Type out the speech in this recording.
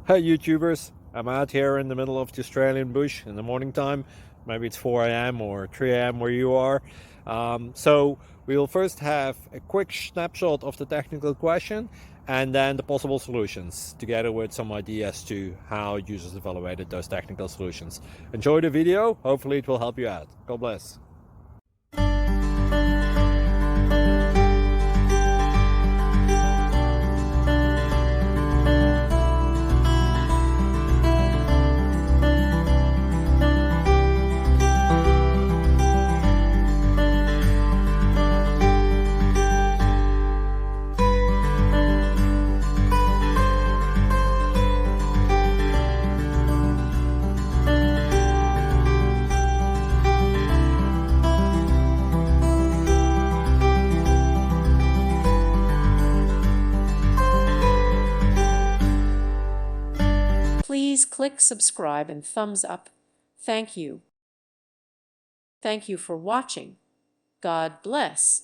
Hey YouTubers, I'm out here in the middle of the Australian bush in the morning time. Maybe it's 4 a.m. or 3 a.m. where you are. So we'll first have a quick snapshot of the technical question and then the possible solutions, together with some ideas to how users evaluated those technical solutions. Enjoy the video, hopefully it will help you out. God bless. Please click subscribe and thumbs up. Thank you. Thank you for watching. God bless.